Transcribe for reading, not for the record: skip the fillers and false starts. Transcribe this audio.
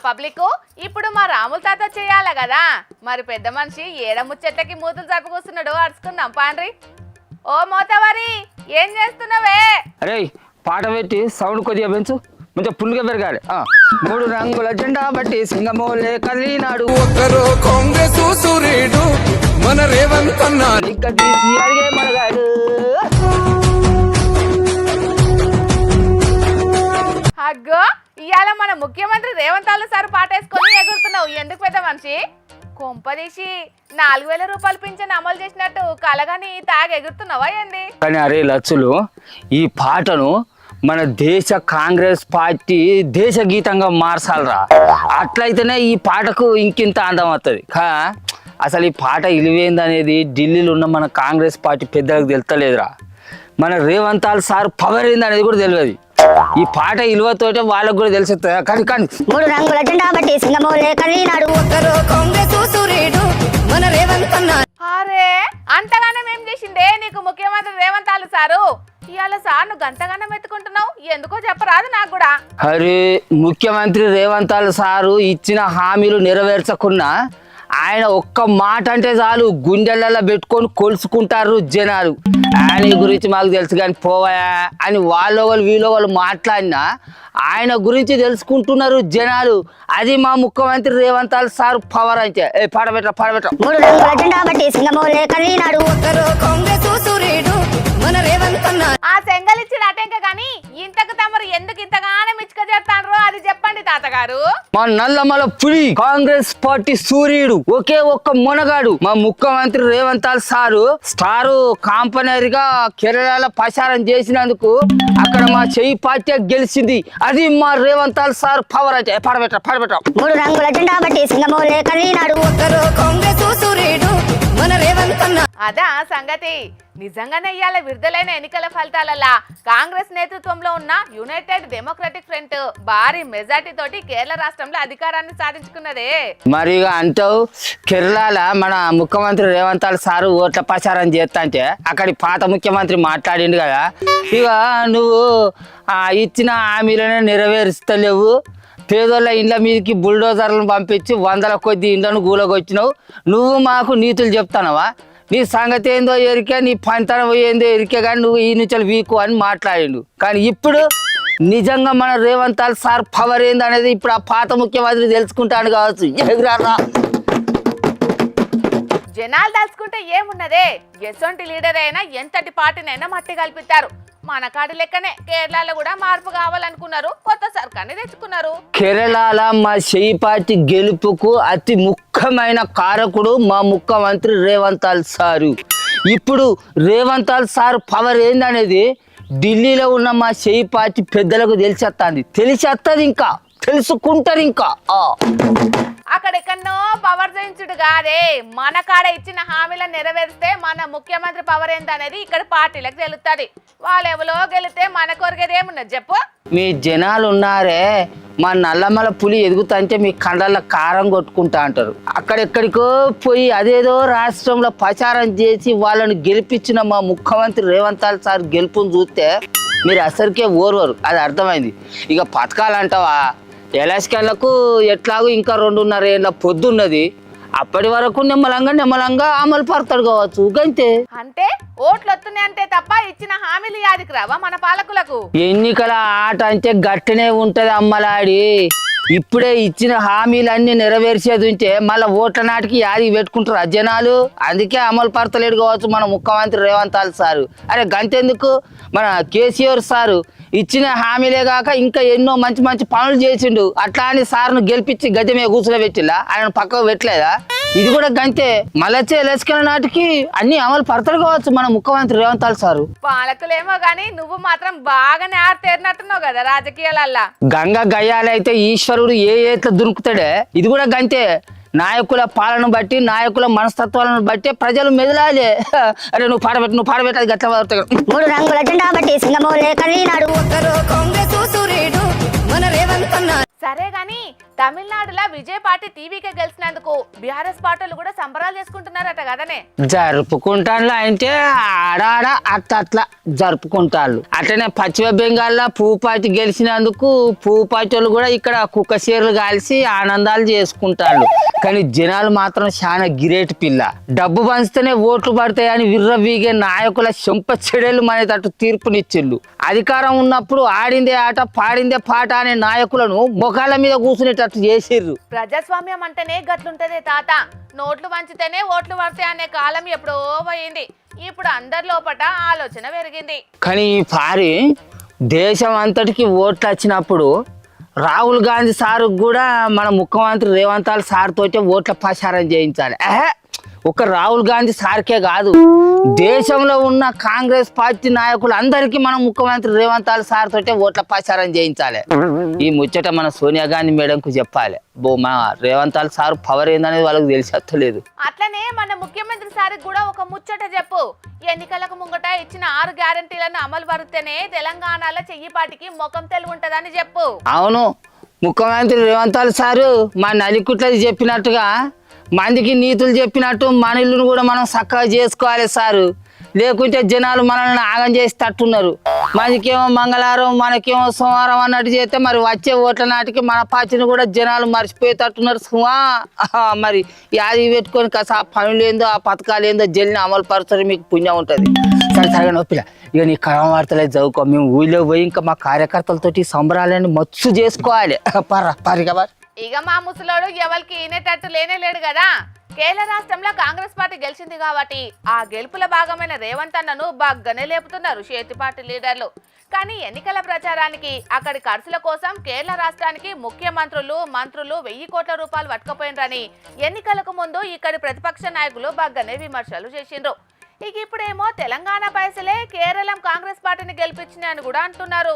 Public ఇప్పుడు మా రాముల తాత చేయాల కదా మరి పెద్ద మనిషి ఏడ ముచ్చట్లకి మూతులు జరుపుకొస్తున్నాడు అరుచుకుందాం పాండ్రి. ఓ మోతవారి ఏం చేస్తున్నావే? అరే పాట పెట్టి సౌండ్ కొద్దిగా పెంచు, కొంచెం పుల్లుగా పెరగాలి. 3 రంగుల జెండా బట్టి సింగమోలే కదిలినాడు. ఒక్కరో కాంగ్రెస్ సూర్యుడు మన రేవంత్ అన్న తీసి అడిగే మనగాడు. అగ్గో ఇవాళ మన ముఖ్యమంత్రి రేవంత్ సార్ పాటేసుకొని ఎగురుతున్నావు ఎందుకు పెద్ద మనిషి? కొంపదీసి 4000 రూపాయలు పింఛన్ అమలు చేసినట్టు కలగాని తాగి ఎగురుతున్నావా ఏంది? కానీ అరే లచ్చులు, ఈ పాటను మన దేశ కాంగ్రెస్ పార్టీ దేశ గీతంగా మార్చాలరా. అట్లయితేనే ఈ పాటకు ఇంకింత అందం వస్తుంది. అసలు ఈ పాట ఇలివేందనేది ఢిల్లీలో ఉన్న మన కాంగ్రెస్ పార్టీ పెద్దలకు తెలుస్తలేదురా. మన రేవంత్ సార్ పవర్ ఏందనేది కూడా తెలియదు. ఈ పాట ఇలువతోటే వాళ్ళకు కూడా తెలుస్తుంది. కానీ 3 రంగుల జెండా బట్టి సింగమోలే కదిలినాడు. ఒక్కరో కాంగ్రెస్ సూర్యుడు మన రేవంత్ అన్న. అరే అంతగానే ఏం చేసిండే నీకు ముఖ్యమంత్రి రేవంత్ సారు? ఇవాళ సార్ నువ్వు గంతగానం ఎత్తుకుంటున్నావు ఎందుకో చెప్పరాదు నాకు కూడా. అరే ముఖ్యమంత్రి రేవంత్ సారు ఇచ్చిన హామీలు నెరవేర్చకున్నా ఆయన ఒక్క మాట అంటే చాలు గుండెలలో పెట్టుకొని కొలుసుకుంటారు జనాలు. ఆయన గురించి మాకు తెలుసు కానీ పోవాయా అని వీళ్ళు మాట్లాడినా ఆయన గురించి తెలుసుకుంటున్నారు జనాలు. అది మా ముఖ్యమంత్రి రేవంత్ సార్ పవర్ అంటే. పాడబెట్ట 3 రంగుల జెండా బట్టి సింగమోలే కదిలినాడు. ఒక్కరో కాంగ్రెస్ సూర్యుడు మన రేవంత్ అన్న. ఆ సెంగలిచ్చిన అటెంక గాని ఇంతకు తమరు ఎందుకు ఇంతగానో మిచ్చుక చేస్తారో అది చెప్పండి తాతగారు. మా నల్లమల పులి కాంగ్రెస్ పార్టీ సూర్యుడు ఒకే ఒక్క మొనగాడు మా ముఖ్యమంత్రి రేవంత్ సారు స్టారు కాంపనరీగా కేరళలో ప్రచారం చేసినందుకు అక్కడ మా చెయ్యి పార్టీ గెలిచింది. అది మా రేవంత్ సార్ పవర్ అంటే. పడబెట్ట 3 రంగుల జెండా బట్టి సింగమోలే కదిలినాడు. ఒక్కరో కాంగ్రెస్ సూర్యుడు మన రేవంత్ అన్న. అదా సంగతి. నిజంగానే ఇవాళ విడుదలైన ఎన్నికల ఫలితాలలా కాంగ్రెస్ నేతృత్వంలో ఉన్న యునైటెడ్ డెమోక్రటిక్ ఫ్రంట్ భారీ మెజార్టీ తోటి కేరళ రాష్ట్రంలో అధికారాన్ని సాధించుకున్నదే. మరి అంటావు కేరళ మన ముఖ్యమంత్రి రేవంత్ సారు ఓట్ల ప్రచారం చేస్తా అంటే అక్కడి పాత ముఖ్యమంత్రి మాట్లాడిండు కదా, ఇక నువ్వు ఇచ్చిన హామీలనే నెరవేరుస్తలేవు, పేదోళ్ళ ఇండ్ల మీదకి బుల్డోజర్లను పంపించి 100 కొద్ది ఇండ్లను గూలకొచ్చినావు, నువ్వు మాకు నీతులు చెప్తానవా, నీ సంగతి ఏందో ఎరికే, నీ పంతనం ఏందో ఎరికే, కానీ నువ్వు ఈ నుంచి వీకు అని మాట్లాడిండు. కానీ ఇప్పుడు నిజంగా మన రేవంత్ సార్ పవర్ ఏందనేది ఇప్పుడు ఆ పాత ముఖ్యమంత్రి తెలుసుకుంటాను కావచ్చు. జనాలు తలుచుకుంటే ఏమున్నదే, ఎసొంటి లీడర్ అయినా ఎంతటి పార్టీనైనా మట్టి కల్పిస్తారు. మన కాడి లెక్కనే కేరళలో కూడా మార్పు కావాలనుకున్నారు, కొత్త సర్కార్ని తెచ్చుకున్నారు. కేరళలో మా చెయ్యి పార్టీ గెలుపుకు అతి ముఖ్యమైన కారకుడు మా ముఖ్యమంత్రి రేవంత్ సారు. ఇప్పుడు రేవంత్ సార్ పవర్ ఏందనేది ఢిల్లీలో ఉన్న మా చెయ్యి పార్టీ పెద్దలకు తెలిసేస్తుంది, ఇంకా తెలుసుకుంటారు. ఇంకా అక్కడెక్కడో పవర్ జయించుడు కాదే, మన కాడ ఇచ్చిన హామీలను నెరవేరిస్తే మన ముఖ్యమంత్రి పవర్ ఏందనేది ఇక్కడ పార్టీలకు తెలుస్తుంది. వాళ్ళెవలో గెలితే మన కొరిగేదేమున్నది చెప్పు. మీ జనాలు ఉన్నారే, మా నల్లమల పులి ఎదుగుతుంటే మీ కండల కారం కొట్టుకుంటా అంటారు. అక్కడెక్కడికో పోయి అదేదో రాష్ట్రంలో ప్రచారం చేసి వాళ్ళని గెలిపించిన మా ముఖ్యమంత్రి రేవంత్ సార్ గెలుపుని చూస్తే మీరు అసలుకే ఓర్వరు, అది అర్థమైంది. ఇక పథకాలు అంటావా, ఎలక్షన్లకు ఎట్లాగో ఇంకా 2.5 ఏళ్ళ పొద్దున్నది, అప్పటి వరకు నిమ్మలంగా అమలు పడతాడు కావచ్చు. గంతే. అంటే ఓట్లు వస్తున్నాయి అంతే తప్ప ఇచ్చిన హామీలు యాదికి రావా మన పాలకులకు? ఎన్నికల ఆట అంటే గట్టనే ఉంటది అమ్మలాడి. ఇప్పుడే ఇచ్చిన హామీలన్నీ నెరవేర్చేది ఉంటే మళ్ళీ ఓట్ల నాటికి యాదికి పెట్టుకుంటారు జనాలు. అందుకే అమలు పడతలేడు కావచ్చు మన ముఖ్యమంత్రి రేవంత్ సారు. అరే గంతెందుకు, మన కేసీఆర్ సారు ఇచ్చిన హామీలే కాక ఇంకా ఎన్నో మంచి మంచి పనులు చేసిండు. అట్లా అని సార్ను గెలిపించి గద్దె మీద కూర్చోబెట్టిలా, ఆయన పక్కకు పెట్టలేదా? ఇది కూడా గంతే. మళ్ళొచ్చే ఎలక్షన్ నాటికి అన్ని అమలు పడతారు కావచ్చు మన ముఖ్యమంత్రి రేవంత్ సారు. పాలకులేమో గానీ నువ్వు మాత్రం బాగానే ఆరితేరినట్టున్నావు కదా రాజకీయాలల్లా. గంగ గయ్యాలైతే ఈశ్వరుడు ఏ ఏట్లా దునుకుతాడే. ఇది కూడా గంతే. నాయకుల పాలన బట్టి, నాయకుల మనస్తత్వాలను బట్టి ప్రజలు మెదలాలి. అరే నువ్వు పాడబెట్టి అది గట్ల 3 రంగుల జెండా బట్టి సింగమోలే కదిలినాడు. ఒక్కరో కాంగ్రెస్ సూర్యుడు మన రేవంత్ అన్న. సరే కానీ తమిళనాడులో విజయ్ పార్టీ టీవీకే గెలిచినందుకు బీఆర్ఎస్ పార్టీలు కూడా సంబరాలు చేసుకుంటున్నారట కదనే. జరుపుకుంటాను అంటే ఆడాడ అట్లా జరుపుకుంటారు. అట్లనే పశ్చిమ బెంగాల్లో పువ్వు పార్టీ గెలిచినందుకు పువ్వు పార్టీ వాళ్ళు కూడా ఇక్కడ కుక్క చీరలు కాల్చి ఆనందాలు చేసుకుంటారు. కానీ జనాలు మాత్రం చాలా గిరేట్ పిల్ల. డబ్బు పంచితేనే ఓట్లు పడతాయని విర్రవీగే నాయకుల చెంప చెడేలు మనేటట్టు తీర్పునిచ్చిళ్ళు. అధికారం ఉన్నప్పుడు ఆడిందే ఆట పాడిందే పాట అనే నాయకులను ముఖాల మీద కూర్చునేటట్టు చేసిర్రు. ప్రజాస్వామ్యం అంటేనే గట్లుంటదే తాత. నోట్లు వంచితేనే ఓట్లు పడతాయి అనే కాలం ఎప్పుడో పోయింది. ఇప్పుడు అందరి లోపట ఆలోచన పెరిగింది. కానీ ఈ పారి దేశం అంతటికి ఓట్లు వచ్చినప్పుడు రాహుల్ గాంధీ సార్ కూడా మన ముఖ్యమంత్రి రేవంత్ సార్ తోటే ఓట్ల ప్రచారం చేయించాలి. ఒక రాహుల్ గాంధీ సార్కే కాదు, దేశంలో ఉన్న కాంగ్రెస్ పార్టీ నాయకులు అందరికీ మనం ముఖ్యమంత్రి రేవంత్ సార్ తోటే ఓట్ల ప్రచారం చేయించాలి. ఈ ముచ్చట మన సోనియా గాంధీ మేడంకు చెప్పాలి. మా రేవంత్ సార్ పవర్ ఏందనేది వాళ్ళకి తెలిసలేదు. అట్లనే మన ముఖ్యమంత్రి సార్కి కూడా ఒక ముచ్చట చెప్పు. ఎన్నికలకు ముంగట ఇచ్చిన 6 గ్యారంటీలను అమలు పడితేనే తెలంగాణలో చెయ్యిపాటికి ముఖం తెలుగుంటదని చెప్పు. అవును, ముఖ్యమంత్రి రేవంత్ సారు మా నలికుట్లది చెప్పినట్టుగా మందికి నీతులు చెప్పినట్టు మన ఇల్లును కూడా మనం చక్కగా చేసుకోవాలి సారు. లేకుంటే జనాలు మనల్ని ఆగం చేసి తట్టున్నారు. మనకేమో మంగళవారం మనకేమో సోమవారం అన్నట్టు చేస్తే మరి వచ్చే ఓట్ల నాటికి మన పార్టీని కూడా జనాలు మర్చిపోయేటట్టున్నారు. సుమా మరి యాది పెట్టుకొని కాస్త ఆ పనులు ఏందో ఆ పథకాలు ఏందో జల్ని అమలు పరుస్తారు, మీకు పుణ్యం ఉంటుంది. సరే సరిగా నొప్పిల ఇక నీ కర్మవార్తలే చదువుకో. మేము ఊళ్ళో పోయి ఇంకా మా కార్యకర్తలతోటి సంబరాలని మచ్చు చేసుకోవాలి. పరిగా ఇక మా ముసలోడు ఎవరికి ఈనేటట్టు లేనేలేడు కదా. కేరళ రాష్ట్రంలో కాంగ్రెస్ పార్టీ గెలిచింది కాబట్టి ఆ గెలుపుల భాగమైన రేవంత్ అన్నను బాగానే లేపుతున్నారు చేతి పార్టీ లీడర్లు. కానీ ఎన్నికల ప్రచారానికి అక్కడి ఖర్చుల కోసం కేరళ రాష్ట్రానికి ముఖ్యమంత్రులు మంత్రులు 1000 కోట్ల రూపాయలు పట్టుకుపోయినరని ఎన్నికలకు ముందు ఇక్కడి ప్రతిపక్ష నాయకులు బాగానే విమర్శలు చేసిండ్రు. ఇక ఇప్పుడేమో తెలంగాణ పైసలే కేరళం కాంగ్రెస్ పార్టీని గెలిపించినాయని కూడా అంటున్నారు.